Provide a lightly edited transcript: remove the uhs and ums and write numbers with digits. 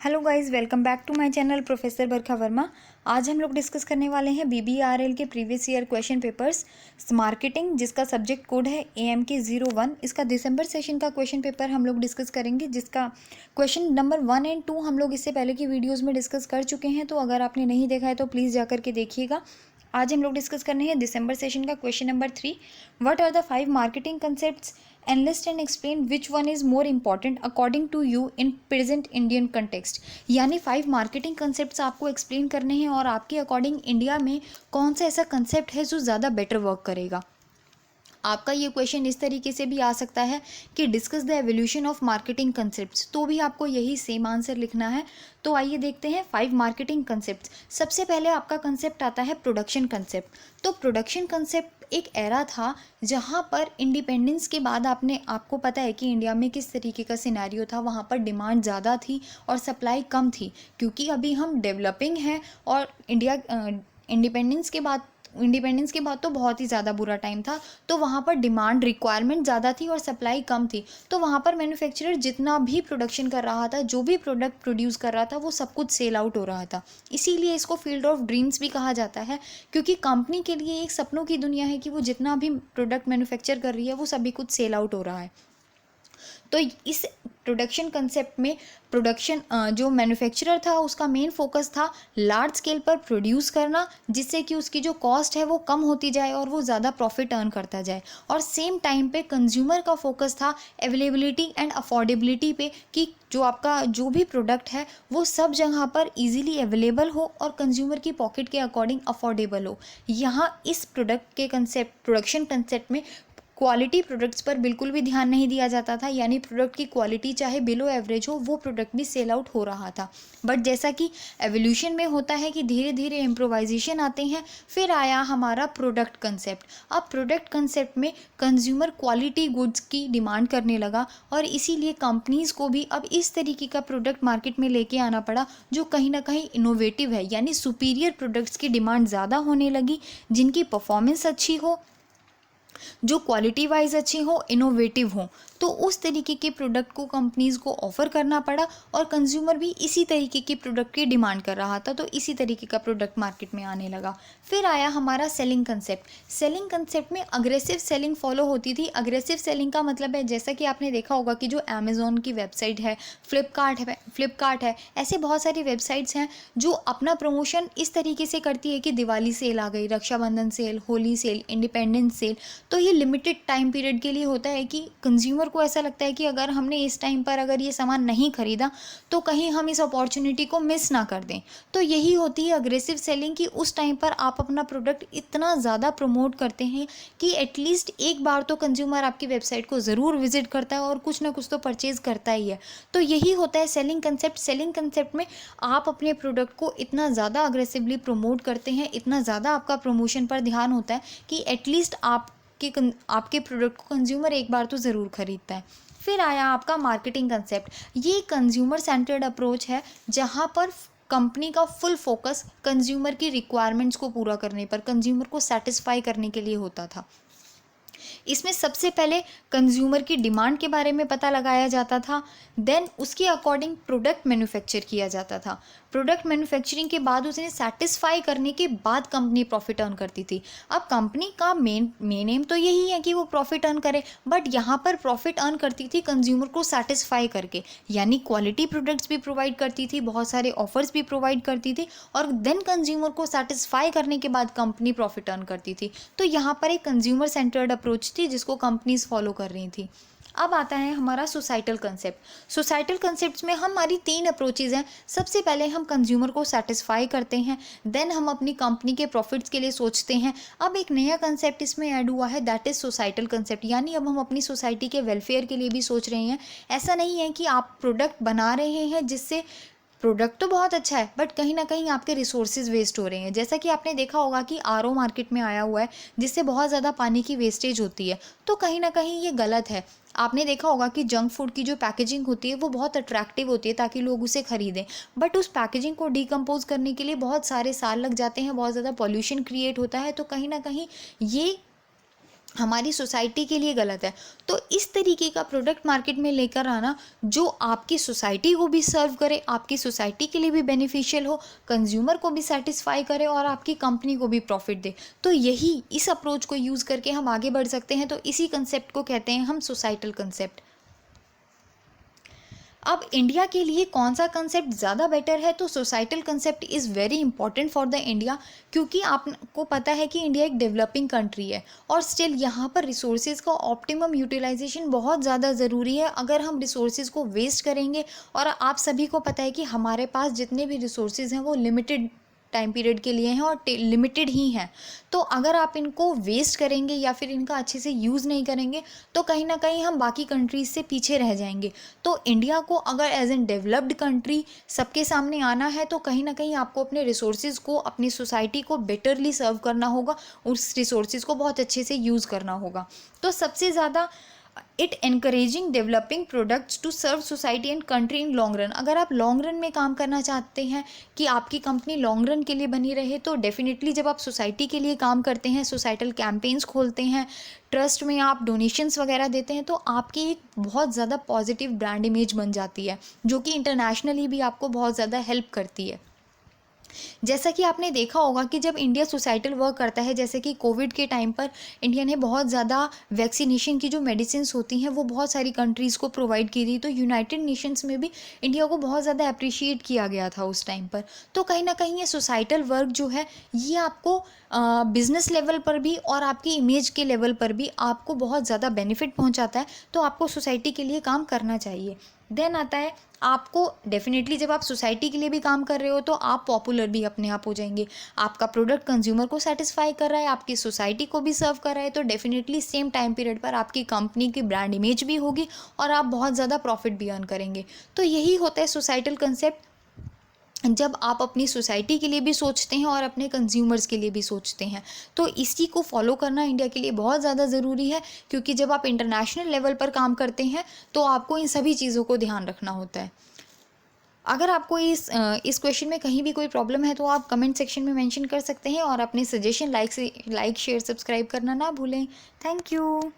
Hello guys, welcome back to my channel professor Barkha Varma. आज हम लोग डिस्कस करने वाले हैं BBRL के previous year question papers marketing, जिसका सब्जेक्ट कोड है AMK01। इसका दिसंबर सेशन का क्वेश्चन पेपर हम लोग डिस्कस करेंगे, जिसका क्वेश्चन नंबर 1 और 2 हम लोग इससे पहले की वीडियोज़ में डिस्कस कर चुके हैं। तो अगर आपने नहीं देखा है तो प्लीज़ जाकर के देखिएगा। आज हम लोग डिस्कस करने हैं दिसंबर सेशन का question number 3। What are the 5 marketing concepts, enlist and explain which one is more important according to you in present Indian context. यानी 5 मार्केटिंग कंसेप्ट्स आपको एक्सप्लेन करने हैं और आपके अकॉर्डिंग इंडिया में कौन सा ऐसा कंसेप्ट है जो ज़्यादा बेटर वर्क करेगा। आपका ये क्वेश्चन इस तरीके से भी आ सकता है कि discuss the evolution of marketing concepts, तो भी आपको यही सेम आंसर लिखना है। तो आइए देखते हैं 5 मार्केटिंग कंसेप्ट्स। सबसे पहले आपका कंसेप्ट आता है प्रोडक्शन कंसेप्ट। तो प्रोडक्शन कंसेप्ट एक एरा था जहाँ पर इंडिपेंडेंस के बाद आपको पता है कि इंडिया में किस तरीके का सिनेरियो था। वहाँ पर डिमांड ज़्यादा थी और सप्लाई कम थी, क्योंकि अभी हम डेवलपिंग हैं और इंडिपेंडेंस के बाद तो बहुत ही ज़्यादा बुरा टाइम था। तो वहाँ पर डिमांड रिक्वायरमेंट ज़्यादा थी और सप्लाई कम थी। तो वहाँ पर मैन्युफैक्चरर जितना भी प्रोडक्शन कर रहा था, जो भी प्रोडक्ट प्रोड्यूस कर रहा था, वो सब कुछ सेल आउट हो रहा था। इसीलिए इसको फील्ड ऑफ ड्रीम्स भी कहा जाता है, क्योंकि कंपनी के लिए एक सपनों की दुनिया है कि वो जितना भी प्रोडक्ट मैन्युफैक्चर कर रही है वो सभी कुछ सेल आउट हो रहा है। तो इस प्रोडक्शन कंसेप्ट में प्रोडक्शन जो मैन्युफैक्चरर था उसका मेन फोकस था लार्ज स्केल पर प्रोड्यूस करना, जिससे कि उसकी जो कॉस्ट है वो कम होती जाए और वो ज़्यादा प्रॉफिट अर्न करता जाए। और सेम टाइम पे कंज्यूमर का फोकस था अवेलेबिलिटी एंड अफोर्डेबिलिटी पे, कि जो आपका जो भी प्रोडक्ट है वो सब जगह पर इजीली अवेलेबल हो और कंज्यूमर की पॉकेट के अकॉर्डिंग अफोर्डेबल हो। यहाँ इस प्रोडक्शन कंसेप्ट में क्वालिटी प्रोडक्ट्स पर बिल्कुल भी ध्यान नहीं दिया जाता था। यानी प्रोडक्ट की क्वालिटी चाहे बिलो एवरेज हो, वो प्रोडक्ट भी सेल आउट हो रहा था। बट जैसा कि एवोल्यूशन में होता है कि धीरे धीरे इम्प्रोवाइजेशन आते हैं, फिर आया हमारा प्रोडक्ट कंसेप्ट। अब प्रोडक्ट कंसेप्ट में कंज्यूमर क्वालिटी गुड्स की डिमांड करने लगा और इसीलिए कंपनीज़ को भी अब इस तरीके का प्रोडक्ट मार्केट में लेके आना पड़ा जो कहीं ना कहीं इनोवेटिव है। यानी सुपीरियर प्रोडक्ट्स की डिमांड ज़्यादा होने लगी, जिनकी परफॉर्मेंस अच्छी हो, जो क्वालिटी वाइज अच्छी हो, इनोवेटिव हो। तो उस तरीके के प्रोडक्ट को कंपनीज़ को ऑफर करना पड़ा और कंज्यूमर भी इसी तरीके के प्रोडक्ट की डिमांड कर रहा था। तो इसी तरीके का प्रोडक्ट मार्केट में आने लगा। फिर आया हमारा सेलिंग कंसेप्ट। सेलिंग कंसेप्ट में अग्रेसिव सेलिंग फॉलो होती थी। अग्रेसिव सेलिंग का मतलब है, जैसा कि आपने देखा होगा कि जो अमेज़ॉन की वेबसाइट है, फ्लिपकार्ट है, ऐसे बहुत सारी वेबसाइट्स हैं जो अपना प्रमोशन इस तरीके से करती है कि दिवाली सेल आ गई, Rakshabandhan sale, Holi sale, independence sale. तो ये लिमिटेड टाइम पीरियड के लिए होता है कि कंज्यूमर को ऐसा लगता है कि अगर हमने इस टाइम पर अगर ये सामान नहीं खरीदा तो कहीं हम इस अपॉर्चुनिटी को मिस ना कर दें। तो यही होती है अग्रेसिव सेलिंग, कि उस टाइम पर आप अपना प्रोडक्ट इतना ज़्यादा प्रमोट करते हैं कि एटलीस्ट एक बार तो कंज्यूमर आपकी वेबसाइट को ज़रूर विजिट करता है और कुछ ना कुछ तो परचेज करता ही है। तो यही होता है सेलिंग कंसेप्ट। सेलिंग कंसेप्ट में आप अपने प्रोडक्ट को इतना ज़्यादा अग्रेसिवली प्रमोट करते हैं, इतना ज़्यादा आपका प्रमोशन पर ध्यान होता है कि एटलीस्ट आपके प्रोडक्ट को कंज्यूमर एक बार तो ज़रूर खरीदता है। फिर आया आपका मार्केटिंग कंसेप्ट। ये कंज्यूमर सेंटर्ड अप्रोच है जहाँ पर कंपनी का फुल फोकस कंज्यूमर की रिक्वायरमेंट्स को पूरा करने पर, कंज्यूमर को सेटिस्फाई करने के लिए होता था। इसमें सबसे पहले कंज्यूमर की डिमांड के बारे में पता लगाया जाता था, देन उसके अकॉर्डिंग प्रोडक्ट मैन्युफैक्चर किया जाता था। प्रोडक्ट मैन्युफैक्चरिंग के बाद उसे सेटिस्फाई करने के बाद कंपनी प्रॉफिट अर्न करती थी। अब कंपनी का मेन एम तो यही है कि वो प्रॉफिट अर्न करे, बट यहाँ पर प्रॉफिट अर्न करती थी कंज्यूमर को सेटिस्फाई करके। यानी क्वालिटी प्रोडक्ट्स भी प्रोवाइड करती थी, बहुत सारे ऑफर्स भी प्रोवाइड करती थी, और देन कंज्यूमर को सेटिस्फाई करने के बाद कंपनी प्रॉफिट अर्न करती थी। तो यहाँ पर एक कंज्यूमर सेंटर्ड अप्रोच थी जिसको कंपनीज फॉलो कर रही थी। अब आता है हमारा सोसाइटल कंसेप्ट। सोसाइटल कंसेप्ट्स में हमारी 3 अप्रोचेज़ हैं। सबसे पहले हम कंज्यूमर को सेटिस्फाई करते हैं, देन हम अपनी कंपनी के प्रॉफिट्स के लिए सोचते हैं। अब एक नया कंसेप्ट इसमें ऐड हुआ है, दैट इज़ सोसाइटल कंसेप्ट। यानी अब हम अपनी सोसाइटी के वेलफेयर के लिए भी सोच रहे हैं। ऐसा नहीं है कि आप प्रोडक्ट बना रहे हैं जिससे प्रोडक्ट तो बहुत अच्छा है बट कहीं ना कहीं आपके रिसोर्सेज वेस्ट हो रहे हैं। जैसा कि आपने देखा होगा कि आरओ मार्केट में आया हुआ है जिससे बहुत ज़्यादा पानी की वेस्टेज होती है। तो कहीं ना कहीं ये गलत है। आपने देखा होगा कि जंक फूड की जो पैकेजिंग होती है वो बहुत अट्रैक्टिव होती है ताकि लोग उसे खरीदें, बट उस पैकेजिंग को डिकम्पोज करने के लिए बहुत सारे साल लग जाते हैं, बहुत ज़्यादा पॉल्यूशन क्रिएट होता है। तो कहीं ना कहीं ये हमारी सोसाइटी के लिए गलत है। तो इस तरीके का प्रोडक्ट मार्केट में लेकर आना जो आपकी सोसाइटी को भी सर्व करे, आपकी सोसाइटी के लिए भी बेनिफिशियल हो, कंज्यूमर को भी सेटिस्फाई करे और आपकी कंपनी को भी प्रॉफिट दे। तो यही इस अप्रोच को यूज़ करके हम आगे बढ़ सकते हैं। तो इसी कंसेप्ट को कहते हैं हम सोसाइटल कंसेप्ट। अब इंडिया के लिए कौन सा कंसेप्ट ज़्यादा बेटर है? तो societal concept is very important for the India, क्योंकि आपको पता है कि इंडिया एक डेवलपिंग कंट्री है और स्टिल यहाँ पर रिसोर्सेज का ऑप्टिमम यूटिलाइजेशन बहुत ज़्यादा ज़रूरी है। अगर हम रिसोर्सेज को वेस्ट करेंगे, और आप सभी को पता है कि हमारे पास जितने भी रिसोर्सेज हैं वो लिमिटेड टाइम पीरियड के लिए हैं और लिमिटेड ही हैं। तो अगर आप इनको वेस्ट करेंगे या फिर इनका अच्छे से यूज़ नहीं करेंगे तो कहीं ना कहीं हम बाकी कंट्रीज़ से पीछे रह जाएंगे। तो इंडिया को अगर एज एन डेवलप्ड कंट्री सबके सामने आना है तो कहीं ना कहीं आपको अपने रिसोर्सेज को, अपनी सोसाइटी को बेटरली सर्व करना होगा, उस रिसोर्सेज को बहुत अच्छे से यूज़ करना होगा। तो सबसे ज़्यादा it encouraging developing products to serve society and country in long run. अगर आप लॉन्ग रन में काम करना चाहते हैं कि आपकी कंपनी लॉन्ग रन के लिए बनी रहे, तो डेफिनेटली जब आप सोसाइटी के लिए काम करते हैं, सोसाइटल कैंपेन्स खोलते हैं, ट्रस्ट में आप डोनेशंस वगैरह देते हैं, तो आपकी एक बहुत ज़्यादा पॉजिटिव ब्रांड इमेज बन जाती है जो कि इंटरनेशनली भी आपको बहुत ज़्यादा हेल्प करती है। जैसा कि आपने देखा होगा कि जब इंडिया सोसाइटल वर्क करता है, जैसे कि कोविड के टाइम पर इंडिया ने बहुत ज़्यादा वैक्सीनेशन की जो मेडिसिन्स होती हैं वो बहुत सारी कंट्रीज़ को प्रोवाइड की थी। तो यूनाइटेड नेशंस में भी इंडिया को बहुत ज़्यादा अप्रिशिएट किया गया था उस टाइम पर। तो कहीं ना कहीं ये सोसाइटल वर्क जो है ये आपको बिजनेस लेवल पर भी और आपकी इमेज के लेवल पर भी आपको बहुत ज़्यादा बेनिफिट पहुंचाता है। तो आपको सोसाइटी के लिए काम करना चाहिए। देन आता है आपको डेफिनेटली जब आप सोसाइटी के लिए भी काम कर रहे हो तो आप पॉपुलर भी अपने आप हो जाएंगे। आपका प्रोडक्ट कंज्यूमर को सेटिस्फाई कर रहा है, आपकी सोसाइटी को भी सर्व कर रहा है, तो डेफिनेटली सेम टाइम पीरियड पर आपकी कंपनी की ब्रांड इमेज भी होगी और आप बहुत ज़्यादा प्रॉफिट भी अर्न करेंगे। तो यही होता है सोसाइटल कंसेप्ट, जब आप अपनी सोसाइटी के लिए भी सोचते हैं और अपने कंज्यूमर्स के लिए भी सोचते हैं। तो इसी को फॉलो करना इंडिया के लिए बहुत ज़्यादा ज़रूरी है, क्योंकि जब आप इंटरनेशनल लेवल पर काम करते हैं तो आपको इन सभी चीज़ों को ध्यान रखना होता है। अगर आपको इस क्वेश्चन में कहीं भी कोई प्रॉब्लम है तो आप कमेंट सेक्शन में मेंशन कर सकते हैं और अपने सजेशन लाइक शेयर सब्सक्राइब करना ना भूलें। Thank you.